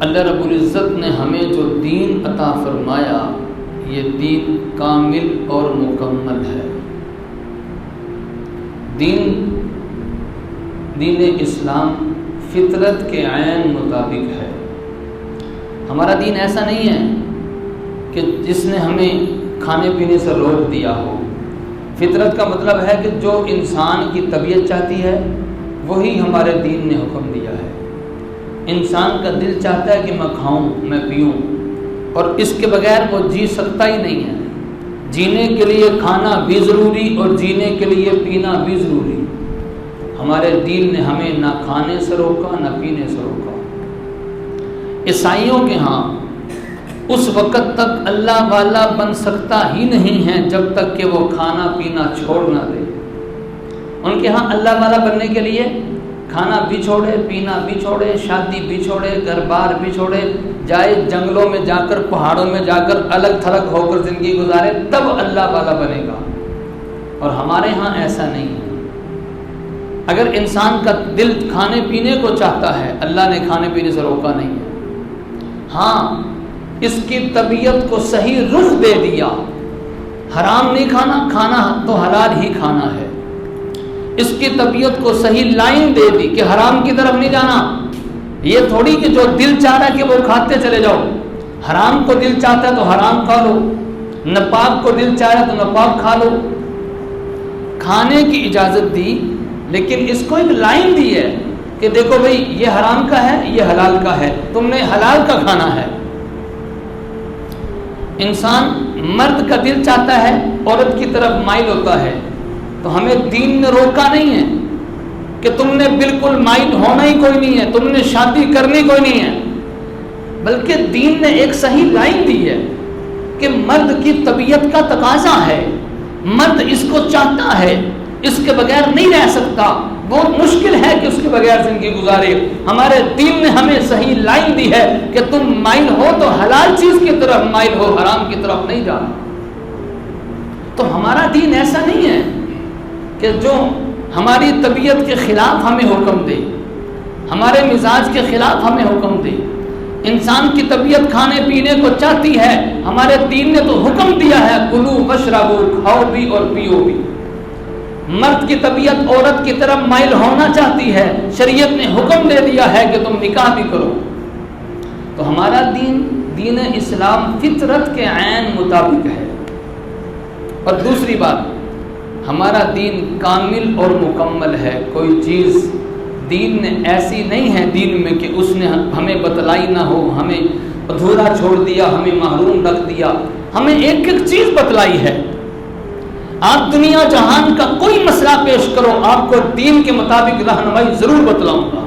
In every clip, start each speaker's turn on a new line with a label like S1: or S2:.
S1: اللہ رب العزت نے ہمیں جو دین عطا فرمایا یہ دین کامل اور مکمل ہے۔ دین اسلام فطرت کے عین مطابق ہے۔ ہمارا دین ایسا نہیں ہے کہ جس نے ہمیں کھانے پینے سے روک دیا ہو۔ فطرت کا مطلب ہے کہ جو انسان کی طبیعت چاہتی ہے وہی ہمارے دین نے حکم دیا ہے۔ انسان کا دل چاہتا ہے کہ میں کھاؤں، میں پیوں، اور اس کے بغیر وہ جی سکتا ہی نہیں ہے۔ جینے کے لیے کھانا بھی ضروری اور جینے کے لیے پینا بھی ضروری۔ ہمارے دین نے ہمیں نہ کھانے سے روکا نہ پینے سے روکا۔ عیسائیوں کے ہاں اس وقت تک اللہ والا بن سکتا ہی نہیں ہے جب تک کہ وہ کھانا پینا چھوڑ نہ دے۔ ان کے ہاں اللہ والا بننے کے لیے کھانا بھی چھوڑے، پینا بھی چھوڑے، شادی بھی چھوڑے، گھر بار بھی چھوڑے، جائے جنگلوں میں جا کر، پہاڑوں میں جا کر الگ تھلگ ہو کر زندگی گزارے، تب اللہ والا بنے گا۔ اور ہمارے ہاں ایسا نہیں ہے۔ اگر انسان کا دل کھانے پینے کو چاہتا ہے، اللہ نے کھانے پینے سے روکا نہیں ہے۔ ہاں، اس کی طبیعت کو صحیح رخ دے دیا، حرام نہیں کھانا، کھانا تو حلال ہی کھانا ہے۔ اس کی طبیعت کو صحیح لائن دے دی کہ حرام کی طرف نہیں جانا۔ یہ تھوڑی کہ جو دل چاہ رہا ہے کہ وہ کھاتے چلے جاؤ۔ حرام کو دل چاہتا ہے تو حرام کھا لو، ناپاک کو دل چاہ رہا ہے تو ناپاک کھا لو۔ کھانے کی اجازت دی، لیکن اس کو ایک لائن دی ہے کہ دیکھو بھئی یہ حرام کا ہے، یہ حلال کا ہے، تم نے حلال کا کھانا ہے۔ انسان مرد کا دل چاہتا ہے، عورت کی طرف مائل ہوتا ہے، تو ہمیں دین نے روکا نہیں ہے کہ تم نے بالکل مائل ہونا ہی کوئی نہیں ہے، تم نے شادی کرنی کوئی نہیں ہے، بلکہ دین نے ایک صحیح لائن دی ہے کہ مرد کی طبیعت کا تقاضا ہے، مرد اس کو چاہتا ہے، اس کے بغیر نہیں رہ سکتا، بہت مشکل ہے کہ اس کے بغیر زندگی گزارے۔ ہمارے دین نے ہمیں صحیح لائن دی ہے کہ تم مائل ہو تو حلال چیز کی طرف مائل ہو، حرام کی طرف نہیں جانا۔ تو ہمارا دین ایسا نہیں ہے کہ جو ہماری طبیعت کے خلاف ہمیں حکم دے، ہمارے مزاج کے خلاف ہمیں حکم دے۔ انسان کی طبیعت کھانے پینے کو چاہتی ہے، ہمارے دین نے تو حکم دیا ہے کلو واشربو، کھاؤ بھی اور پیو بھی۔ مرد کی طبیعت عورت کی طرف مائل ہونا چاہتی ہے، شریعت نے حکم دے دیا ہے کہ تم نکاح بھی کرو۔ تو ہمارا دین اسلام فطرت کے عین مطابق ہے۔ اور دوسری بات، ہمارا دین کامل اور مکمل ہے۔ کوئی چیز دین نے ایسی نہیں ہے دین میں کہ اس نے ہمیں بتلائی نہ ہو، ہمیں ادھورا چھوڑ دیا، ہمیں محروم رکھ دیا۔ ہمیں ایک ایک چیز بتلائی ہے۔ آپ دنیا جہان کا کوئی مسئلہ پیش کرو، آپ کو دین کے مطابق رہنمائی ضرور بتلاؤں گا۔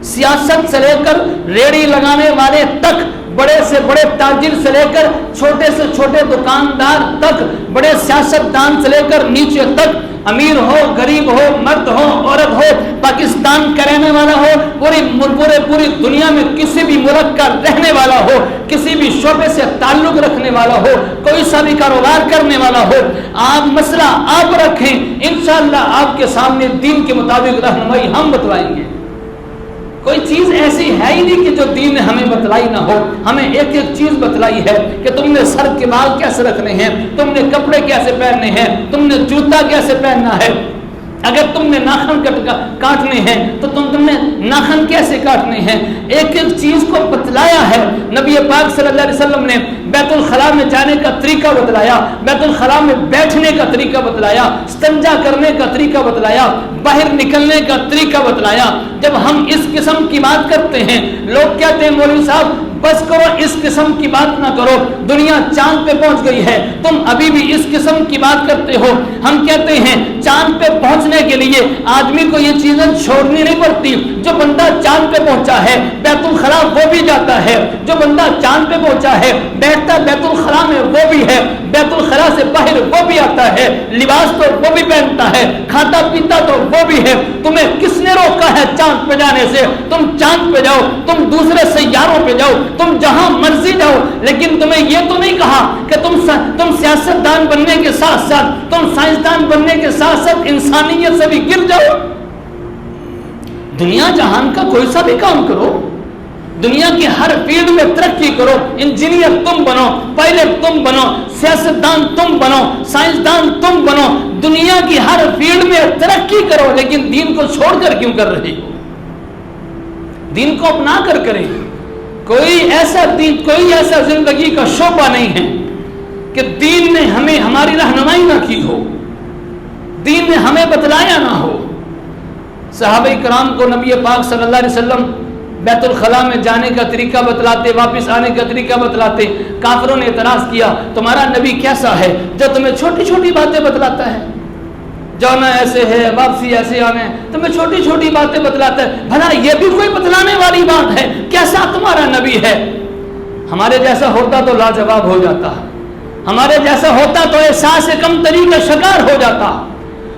S1: سیاست سے لے کر ریڑھی لگانے والے تک، بڑے سے بڑے تاجر سے لے کر چھوٹے سے چھوٹے دکاندار تک، بڑے سیاستدان سے لے کر نیچے تک، امیر ہو غریب ہو، مرد ہو عورت ہو، پاکستان کا رہنے والا ہو، پوری دنیا میں کسی بھی ملک کا رہنے والا ہو، کسی بھی شعبے سے تعلق رکھنے والا ہو، کوئی سا بھی کاروبار کرنے والا ہو، آپ مسئلہ آپ رکھیں، انشاءاللہ آپ کے سامنے دین کے مطابق رہنمائی ہم بتلائیں گے۔ کوئی چیز ایسی ہے ہی نہیں کہ جو دین نے ہمیں بتلائی نہ ہو۔ ہمیں ایک ایک چیز بتلائی ہے کہ تم نے سر کے بال کیسے رکھنے ہیں، تم نے کپڑے کیسے پہننے ہیں، تم نے جوتا کیسے پہننا ہے، اگر تم نے ناخن کاٹنے ہیں تو تم نے ناخن کیسے کاٹنے ہیں، ایک ایک چیز کو بتلایا ہے۔ نبی پاک صلی اللہ علیہ وسلم نے بیت الخلاء میں جانے کا طریقہ بتلایا، بیت الخلاء میں بیٹھنے کا طریقہ بتلایا، استنجا کرنے کا طریقہ بتلایا، باہر نکلنے کا طریقہ بتلایا۔ جب ہم اس قسم کی بات کرتے ہیں، لوگ کہتے ہیں مولوی صاحب بس کرو، اس قسم کی بات نہ کرو، دنیا چاند پہ پہنچ گئی ہے، تم ابھی بھی اس قسم کی بات کرتے ہو۔ ہم کہتے ہیں چاند پہ پہنچنے کے لیے آدمی کو یہ چیزیں چھوڑنی نہیں پڑتی۔ جو بندہ چاند پہ پہنچا ہے بیت الخلاء وہ بھی جاتا ہے، جو بندہ چاند پہ پہنچا ہے بیٹھتا بیت الخلاء میں وہ بھی ہے، بیت الخلاء سے باہر وہ بھی آتا ہے، لباس تو وہ بھی پہنتا ہے، کھاتا پیتا تو وہ بھی ہے۔ تمہیں کس نے روکا ہے چاند پہ جانے سے؟ تم چاند پہ جاؤ، تم دوسرے سیاروں پہ جاؤ، تم جہاں مرضی جاؤ، لیکن تمہیں یہ تو نہیں کہا کہ تم سیاستدان بننے کے ساتھ ساتھ، تم سائنسدان بننے کے ساتھ ساتھ انسانیت سے بھی گر جاؤ۔ دنیا جہان کا کوئی سا بھی کام کرو، دنیا کی ہر فیلڈ میں ترقی کرو، انجینئر تم بنو، پائلٹ تم بنو، سیاستدان تم بنو، سائنسدان تم بنو، دنیا کی ہر فیلڈ میں ترقی کرو، لیکن دین کو چھوڑ کر کیوں کر رہے ہو؟ دین کو اپنا کر کریں۔ کوئی ایسا دین، کوئی ایسا زندگی کا شعبہ نہیں ہے کہ دین نے ہمیں ہماری رہنمائی نہ کی ہو، دین نے ہمیں بتلایا نہ ہو۔ صحابہ کرام کو نبی پاک صلی اللہ علیہ وسلم بیت الخلاء میں جانے کا طریقہ بتلاتے، واپس آنے کا طریقہ بتلاتے۔ کافروں نے اعتراض کیا تمہارا نبی کیسا ہے جو تمہیں چھوٹی چھوٹی باتیں بتلاتا ہے؟ جانا ایسے ہے، واپسی ایسے آنا ہے، تمہیں چھوٹی چھوٹی باتیں بتلاتا ہے، بھلا یہ بھی کوئی بتلانے والی بات ہے؟ کیسا تمہارا نبی ہے؟ ہمارے جیسا ہوتا تو لاجواب ہو جاتا، ہمارے جیسا ہوتا تو احساس کم تری کا شکار ہو جاتا،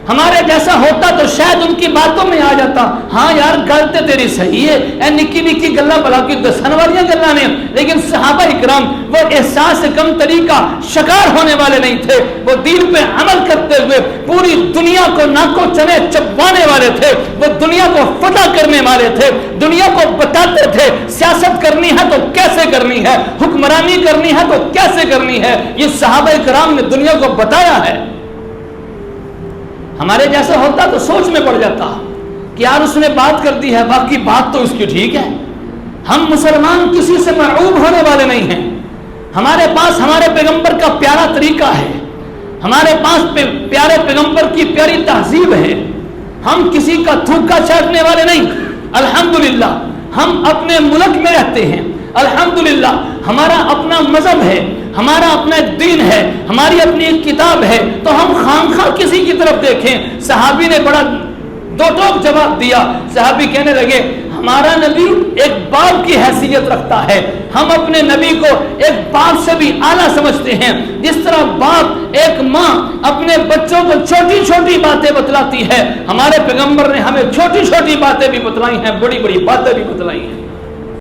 S1: ہمارے جیسا ہوتا تو شاید ان کی باتوں میں آ جاتا ہاں یار گل تے تیری صحیح ہے، اے نکی نکی گلاں بلا کی دسن والیاں گلاں نے۔ لیکن صحابہ اکرام وہ احساس کم تری کا شکار ہونے والے نہیں تھے، وہ دین پہ عمل کرتے ہوئے پوری دنیا کو ناکو چنے چبانے والے تھے، وہ دنیا کو فتح کرنے والے تھے، دنیا کو بتاتے تھے سیاست کرنی ہے تو کیسے کرنی ہے، حکمرانی کرنی ہے تو کیسے کرنی ہے۔ یہ صحابہ اکرام نے دنیا کو بتایا ہے۔ ہمارے جیسا ہوتا تو سوچ میں پڑ جاتا کہ یار اس نے بات کر دی ہے، باقی بات تو اس کی ٹھیک ہے۔ ہم مسلمان کسی سے مرعوب ہونے والے نہیں ہیں، ہمارے پاس ہمارے پیغمبر کا پیارا طریقہ ہے، ہمارے پاس پیارے پیغمبر کی پیاری تہذیب ہے، ہم کسی کا تھوکا چاٹنے والے نہیں۔ الحمدللہ ہم اپنے ملک میں رہتے ہیں، الحمدللہ ہمارا اپنا مذہب ہے، ہمارا اپنا دین ہے، ہماری اپنی ایک کتاب ہے، تو ہم خامخواہ کسی کی طرف دیکھیں۔ صحابی نے بڑا دو ٹوک جواب دیا، صحابی کہنے لگے ہمارا نبی ایک باپ کی حیثیت رکھتا ہے، ہم اپنے نبی کو ایک باپ سے بھی اعلیٰ سمجھتے ہیں۔ جس طرح باپ ایک ماں اپنے بچوں کو چھوٹی چھوٹی باتیں بتلاتی ہے، ہمارے پیغمبر نے ہمیں چھوٹی چھوٹی باتیں بھی بتلائی ہیں، بڑی بڑی باتیں بھی بتلائی ہیں۔